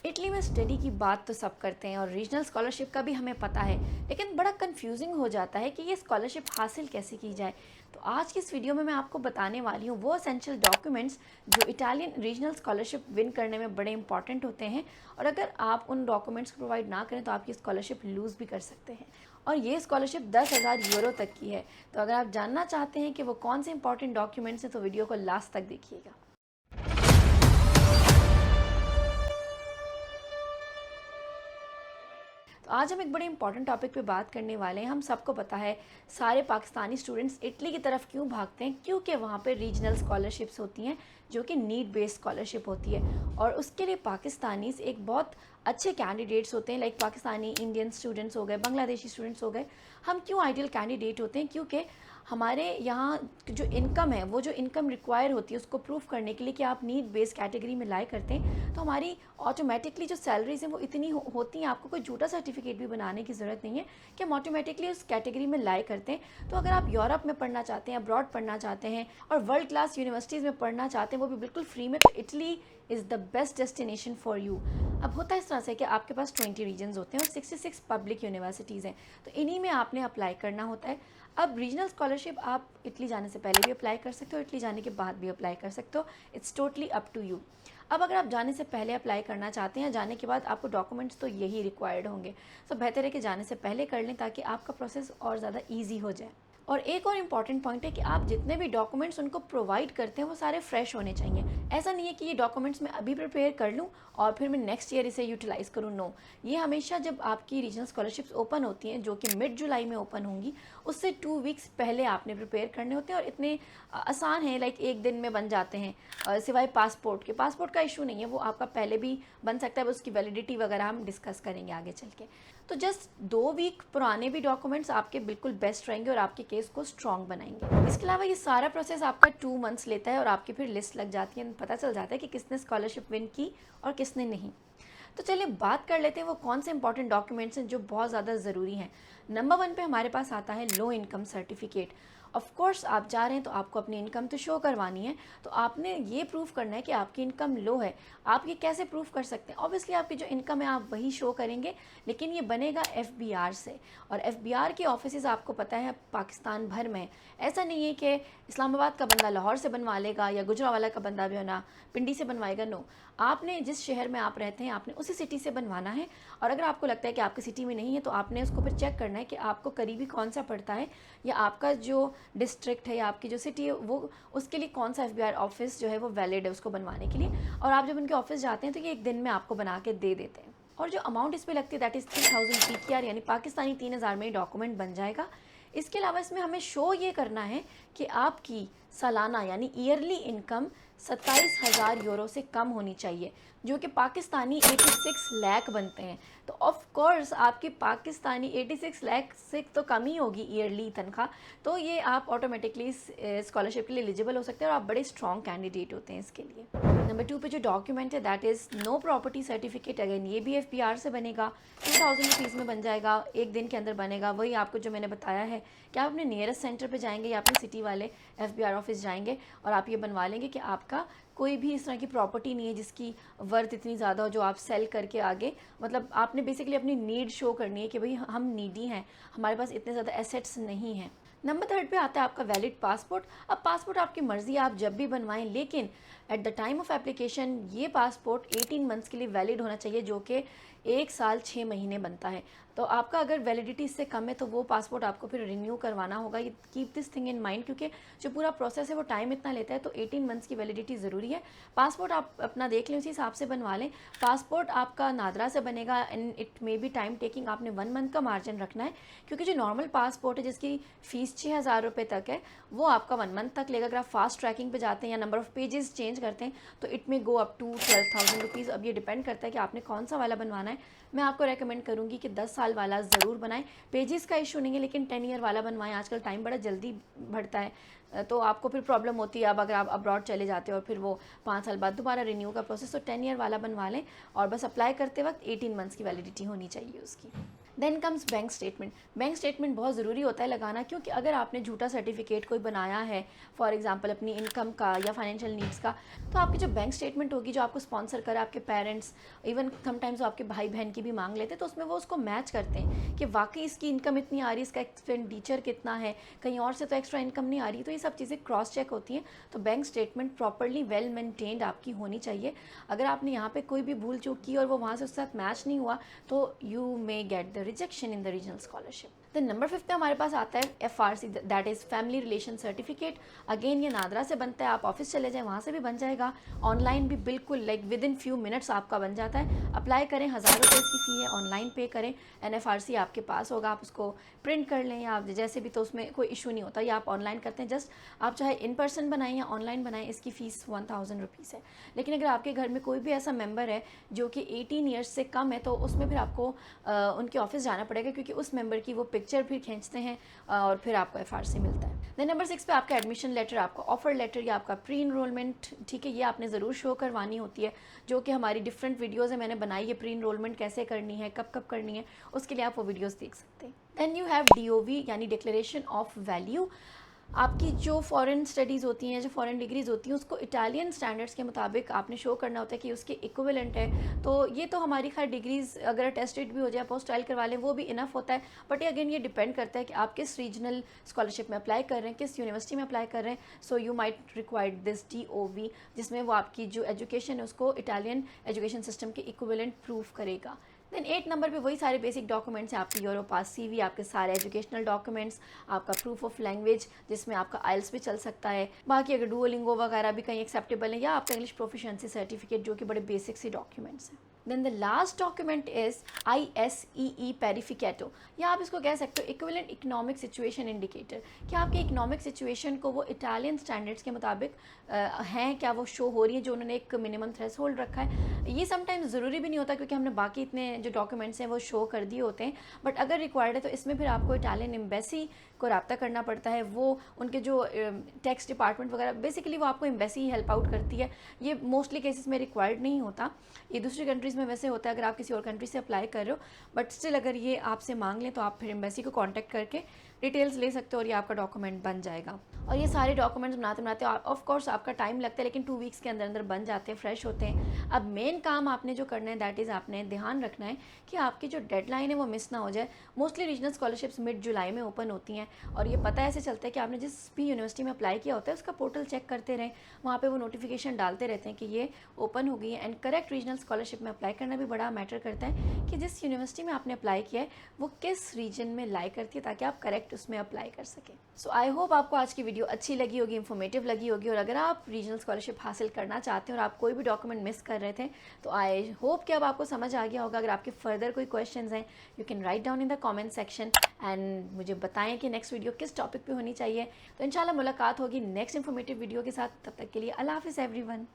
Italy में study की बात तो सब करते हैं और रीजनल स्कॉलरशिप का भी हमें पता है, लेकिन बड़ा कंफ्यूजिंग हो जाता है कि ये स्कॉलरशिप हासिल कैसे की जाए। तो आज की इस वीडियो में मैं आपको बताने वाली हूँ वो असेंशियल डॉक्यूमेंट्स जो इटालियन रीजनल स्कॉलरशिप विन करने में बड़े इंपॉर्टेंट होते हैं, और अगर आप उन डॉक्यूमेंट्स को प्रोवाइड ना करें तो आपकी स्कॉलरशिप लूज़ भी कर सकते हैं। और ये स्कॉलरशिप 10,000 यूरो तक की है। तो अगर आप जानना चाहते हैं कि वो कौन से इंपॉर्टेंट डॉक्यूमेंट्स हैं तो वीडियो को लास्ट तक देखिएगा। तो आज हम एक बड़े इंपॉर्टेंट टॉपिक पे बात करने वाले हैं। हम सबको पता है सारे पाकिस्तानी स्टूडेंट्स इटली की तरफ क्यों भागते हैं, क्योंकि वहाँ पे रीजनल स्कॉलरशिप्स होती हैं जो कि नीड बेस्ड स्कॉलरशिप होती है, और उसके लिए पाकिस्तानीज एक बहुत अच्छे कैंडिडेट्स होते हैं। लाइक पाकिस्तानी इंडियन स्टूडेंट्स हो गए, बांग्लादेशी स्टूडेंट्स हो गए। हम क्यों आइडियल कैंडिडेट होते हैं? क्योंकि हमारे यहाँ जो इनकम है, वो जो इनकम रिक्वायर होती है उसको प्रूफ करने के लिए कि आप नीड बेस्ड कैटेगरी में लाई करते हैं, तो हमारी ऑटोमेटिकली जो सैलरीज हैं वो इतनी होती हैं, आपको कोई झूठा सर्टिफिकेट भी बनाने की ज़रूरत नहीं है कि हम ऑटोमेटिकली उस कैटेगरी में लाई करते हैं। तो अगर आप यूरोप में पढ़ना चाहते हैं, अब्रॉड पढ़ना चाहते हैं और वर्ल्ड क्लास यूनिवर्सिटीज़ में पढ़ना चाहते हैं, वो भी बिल्कुल फ्री में, तो Italy is the best destination for you. अब होता है इस तरह से कि आपके पास 20 रीजन्स होते हैं और 66 पब्लिक यूनिवर्सिटीज़ हैं, तो इन्हीं में आपने अप्लाई करना होता है। अब रीजनल स्कॉलरशिप आप इटली जाने से पहले भी अप्लाई कर सकते हो, इटली जाने के बाद भी अप्लाई कर सकते हो। It's totally up to you. अब अगर आप जाने से पहले अप्लाई करना चाहते हैं, जाने के बाद आपको डॉक्यूमेंट्स तो यही रिक्वायर्ड होंगे, तो बेहतर है कि जाने से पहले कर लें ताकि आपका प्रोसेस और ज़्यादा ईजी हो जाए। और एक और इम्पॉर्टेंट पॉइंट है कि आप जितने भी डॉक्यूमेंट्स उनको प्रोवाइड करते हैं वो सारे फ्रेश होने चाहिए। ऐसा नहीं है कि ये डॉक्यूमेंट्स मैं अभी प्रिपेयर कर लूँ और फिर मैं नेक्स्ट ईयर इसे यूटिलाइज़ करूँ। नो, ये हमेशा जब आपकी रीजनल स्कॉलरशिप्स ओपन होती हैं, जो कि मिड जुलाई में ओपन होंगी, उससे 2 वीक्स पहले आपने प्रिपेयर करने होते हैं। और इतने आसान हैं, लाइक एक दिन में बन जाते हैं, सिवाय पासपोर्ट के। पासपोर्ट का इशू नहीं है, वो आपका पहले भी बन सकता है, उसकी वैलिडिटी वगैरह हम डिस्कस करेंगे आगे चल के। तो जस्ट 2 वीक पुराने भी डॉक्यूमेंट्स आपके बिल्कुल बेस्ट रहेंगे और आपके केस को स्ट्रॉन्ग बनाएंगे। इसके अलावा ये सारा प्रोसेस आपका 2 मंथ्स लेता है और आपकी फिर लिस्ट लग जाती है, पता चल जाता है कि किसने स्कॉलरशिप विन की और किसने नहीं। तो चलिए बात कर लेते हैं वो कौन से इंपॉर्टेंट डॉक्यूमेंट्स हैं जो बहुत ज़्यादा ज़रूरी हैं। नंबर 1 पे हमारे पास आता है low income certificate. Of course आप जा रहे हैं तो आपको अपनी इनकम तो शो करवानी है, तो आपने ये प्रूफ करना है कि आपकी इनकम लो है। आप ये कैसे प्रूफ कर सकते हैं? ऑब्वियसली आपकी जो इनकम है आप वही शो करेंगे, लेकिन ये बनेगा एफबीआर से। और एफबीआर के ऑफिसेज आपको पता है पाकिस्तान भर में। ऐसा नहीं है कि इस्लामाबाद का बंदा लाहौर से बनवा लेगा या गुजरावाला का बंदा भी ना पिंडी से बनवाएगा। नो, आपने जिस शहर में आप रहते हैं आपने उसी सिटी से बनवाना है। और अगर आपको लगता है कि आपकी सिटी में नहीं है तो आपने उसको फिर चेक करना है कि आपको करीबी कौन सा पड़ता है, या आपका जो डिस्ट्रिक्ट है या आपकी जो सिटी है वो, उसके लिए कौन सा एफबीआर ऑफिस जो है वो वैलिड है उसको बनवाने के लिए। और आप जब उनके ऑफिस जाते हैं तो ये एक दिन में आपको बना के दे देते हैं। और जो अमाउंट इस पर लगती है दैट इज़ 3000 PKR, यानी पाकिस्तानी 3000 में डॉक्यूमेंट बन जाएगा। इसके अलावा इसमें हमें शो ये करना है कि आपकी सालाना यानी ईयरली इनकम 27,000 यूरो से कम होनी चाहिए, जो कि पाकिस्तानी 86 लाख बनते हैं। तो ऑफ कोर्स आपकी पाकिस्तानी 86 लाख से तो कम ही होगी ईयरली तनख्वाह, तो ये आप ऑटोमेटिकली स्कॉलरशिप के लिए एलिजिबल हो सकते हैं और आप बड़े स्ट्रॉन्ग कैंडिडेट होते हैं इसके लिए। नंबर 2 पे जो डॉक्यूमेंट है that is no property certificate. Again ये भी एफबीआर से बनेगा, 2000 रुपीज़ में बन जाएगा, एक दिन के अंदर बनेगा। वही आपको जो मैंने बताया है कि आप अपने नियरेस्ट सेंटर पे जाएंगे या अपनी सिटी वाले एफबीआर ऑफिस जाएंगे और आप ये बनवा लेंगे कि आपका कोई भी इस तरह की प्रॉपर्टी नहीं है जिसकी वर्थ इतनी ज़्यादा हो जो आप सेल करके आगे, मतलब आपने बेसिकली अपनी नीड शो करनी है कि भाई हम नीडी हैं, हमारे पास इतने ज़्यादा एसेट्स नहीं हैं। नंबर 3 पे आता है आपका वैलिड पासपोर्ट। अब पासपोर्ट आपकी मर्ज़ी है, आप जब भी बनवाएं, लेकिन at the time of application ये पासपोर्ट 18 मंथ्स के लिए वैलिड होना चाहिए, जो कि 1 साल 6 महीने बनता है। तो आपका अगर वैलिडिटी इससे कम है तो वो पासपोर्ट आपको फिर रिन्यू करवाना होगा। ये keep this thing in mind, क्योंकि जो पूरा प्रोसेस है वो टाइम इतना लेता है, तो 18 मंथ्स की वैलिडिटी ज़रूरी है। पासपोर्ट आप अपना देख लें, उसी हिसाब से बनवा लें। पासपोर्ट आपका नादरा से बनेगा and it may be time taking. आपने 1 मंथ का मार्जिन रखना है, क्योंकि जो नॉर्मल पासपोर्ट है जिसकी फ़ीस 6,000 रुपये तक है, वो आपका 1 मंथ तक लेगा। अगर आप फास्ट ट्रैकिंग पे जाते हैं या नंबर ऑफ़ पेजेस चेंज करते हैं तो it may go up to 12,000 rupees. अब ये डिपेंड करता है कि आपने कौन सा वाला बनवाना है। मैं आपको रेकमेंड करूँगी कि 10 साल वाला ज़रूर बनाएं। पेजेस का इशू नहीं है, लेकिन 10 ईयर वाला बनवाएं। आजकल टाइम बड़ा जल्दी बढ़ता है, तो आपको फिर प्रॉब्लम होती है अब अगर आप अब्रॉड चले जाते हो और फिर वो 5 साल बाद दोबारा रिन्यू का प्रोसेस। तो 10 ईयर वाला बनवा लें और बस अप्लाई करते वक्त 18 मंथ्स की वैलिडिटी होनी चाहिए उसकी। Then comes bank statement. Bank statement बहुत ज़रूरी होता है लगाना, क्योंकि अगर आपने झूठा सर्टिफिकेट कोई बनाया है फॉर एग्जांपल अपनी इनकम का या फाइनेंशियल नीड्स का, तो आपकी जो बैंक स्टेटमेंट होगी जो आपको स्पॉन्सर करे आपके पेरेंट्स, इवन समटाइम्स आपके भाई बहन की भी मांग लेते हैं, तो उसमें वो उसको मैच करते हैं कि वाकई इसकी इनकम इतनी आ रही है, इसका एक्सपेंडिचर कितना है, कहीं और से तो एक्स्ट्रा इनकम नहीं आ रही। तो ये सब चीज़ें क्रॉस चेक होती हैं। तो bank statement properly well maintained आपकी होनी चाहिए। अगर आपने यहाँ पे कोई भी भूल चूक की और वो वहाँ से उसके साथ मैच नहीं हुआ, तो you may get the rejection in the regional scholarship. Then number 5 पे हमारे पास आता है FRC, that is family relation certificate. Again ये नादरा से बनता है, आप ऑफिस चले जाएं वहाँ से भी बन जाएगा, ऑनलाइन भी बिल्कुल like with in few minutes आपका बन जाता है। अप्लाई करें, 1000 रुपये इसकी फ़ी है, ऑनलाइन पे करें, NFRC आपके पास होगा, आप उसको प्रिंट कर लें या जैसे भी, तो उसमें कोई इशू नहीं होता। या आप ऑनलाइन करते हैं, जस्ट आप चाहे इन पर्सन बनाएं या ऑनलाइन बनाएं, इसकी फ़ीस 1000 रुपीज़ है। लेकिन अगर आपके घर में कोई भी ऐसा मेंबर है जो कि 18 ईयर्स से कम है, तो उसमें फिर आपको उनके ऑफिस जाना पड़ेगा, क्योंकि उस मेंबर की वो पिक्चर फिर खींचते हैं और फिर आपको FRC मिलता है। देन नंबर 6 पे आपका एडमिशन लेटर, आपका ऑफर लेटर या आपका प्री इनरोलमेंट, ठीक है, ये आपने ज़रूर शो करवानी होती है, जो कि हमारी डिफरेंट वीडियोज़ है मैंने बनाई है, प्री इनरोलमेंट कैसे करनी है, कब कब करनी है, उसके लिए आप वो वीडियोज़ देख सकते हैं। देन यू हैव DOV यानी डिक्लेरेशन ऑफ वैल्यू। आपकी जो फॉरेन स्टडीज़ होती हैं, जो फॉरेन डिग्रीज़ होती हैं, उसको इटालियन स्टैंडर्ड्स के मुताबिक आपने शो करना होता है कि उसके इक्विवेलेंट है। तो ये तो हमारी खैर डिग्रीज़ अगर अटेस्टेड भी हो जाए, पोस्ट टाइल करवा लें, वो भी इनफ होता है। बट ये अगेन ये डिपेंड करता है कि आप किस रीजनल स्कॉलरशिप में अप्लाई कर रहे हैं, किस यूनिवर्सिटी में अप्लाई कर रहे हैं। So you might required this DOV, जिसमें वो आपकी जो एजुकेशन है उसको इटालियन एजुकेशन सिस्टम के इक्विवेलेंट प्रूफ करेगा। देन 8 नंबर पे वही सारे बेसिक डॉक्यूमेंट्स हैं आपकी, योर पास CV, आपके सारे एजुकेशनल डॉक्यूमेंट्स, आपका प्रूफ ऑफ लैंग्वेज जिसमें आपका IELTS भी चल सकता है, बाकी अगर डुओलिंगो वगैरह भी कहीं एक्सेप्टेबल है, या आपका इंग्लिश प्रोफिशिएंसी सर्टिफिकेट, जो कि बड़े बेसिक सी डॉक्यूमेंट्स हैं। Then the last document is ISEE पेरिफिकेटो, या आप इसको कह सकते हो इक्विवेलेंट इकोनॉमिक सिचुएशन इंडिकेटर, कि आपके इकोनॉमिक सिचुएशन को वो इटालियन स्टैंडर्ड्स के मुताबिक हैं, क्या वो शो हो रही है, जो उन्होंने एक मिनिमम थ्रेशोल्ड रखा है। ये समटाइम्स ज़रूरी भी नहीं होता, क्योंकि हमने बाकी इतने जो डॉक्यूमेंट्स हैं वो शो कर दिए होते हैं। बट अगर रिक्वायर्ड है तो इसमें फिर आपको इटालियन एम्बेसी को रब्ता करना पड़ता है। वो उनके जो टैक्स डिपार्टमेंट वगैरह, बेसिकली वो आपको एम्बेसी ही हेल्प आउट करती है। ये मोस्टली केसेस में रिक्वायर्ड नहीं होता, ये दूसरी कंट्रीज़ में वैसे होता है अगर आप किसी और कंट्री से अप्लाई कर रहे हो। बट स्टिल अगर ये आपसे मांग लें तो आप फिर एम्बेसी को कॉन्टैक्ट करके डिटेल्स ले सकते हो और ये आपका डॉक्यूमेंट बन जाएगा। और ये सारे डॉक्यूमेंट्स बनाते बनाते ऑफ कोर्स आपका टाइम लगता है, लेकिन 2 वीक्स के अंदर अंदर बन जाते हैं, फ्रेश होते हैं। अब मेन काम आपने जो करना है, दैट इज़ आपने ध्यान रखना है कि आपकी जो डेडलाइन है वो मिस ना हो जाए। मोस्टली रीजनल स्कॉलरशिप्स मिड जुलाई में ओपन होती हैं, और ये पता ऐसे चलता है कि आपने जिस भी यूनिवर्सिटी में अप्लाई किया होता है उसका पोर्टल चेक करते रहें, वहाँ पर वो नोटिफिकेशन डालते रहते हैं कि ये ओपन हो गई है। एंड करेक्ट रीजनल स्कॉलरशिप में अप्लाई करना भी बड़ा मैटर करता है कि जिस यूनिवर्सिटी में आपने अप्लाई किया है वो किस रीजन में लाई करती है, ताकि आप करेक्ट उसमें अप्लाई कर सकें। सो आई होप आपको आज की वीडियो अच्छी लगी होगी, इन्फॉर्मेटिव लगी होगी। और अगर आप रीजनल स्कॉलरशिप हासिल करना चाहते हैं और आप कोई भी डॉक्यूमेंट मिस कर रहे थे, तो आई होप कि अब आपको समझ आ गया होगा। अगर आपके फर्दर कोई क्वेश्चंस हैं, you can write down in the comment section and मुझे बताएं कि नेक्स्ट वीडियो किस टॉपिक पे होनी चाहिए। तो इंशाल्लाह मुलाकात होगी नेक्स्ट इन्फॉर्मेटिव वीडियो के साथ। तब तक के लिए अल्लाह हाफिज़ एवरीवन।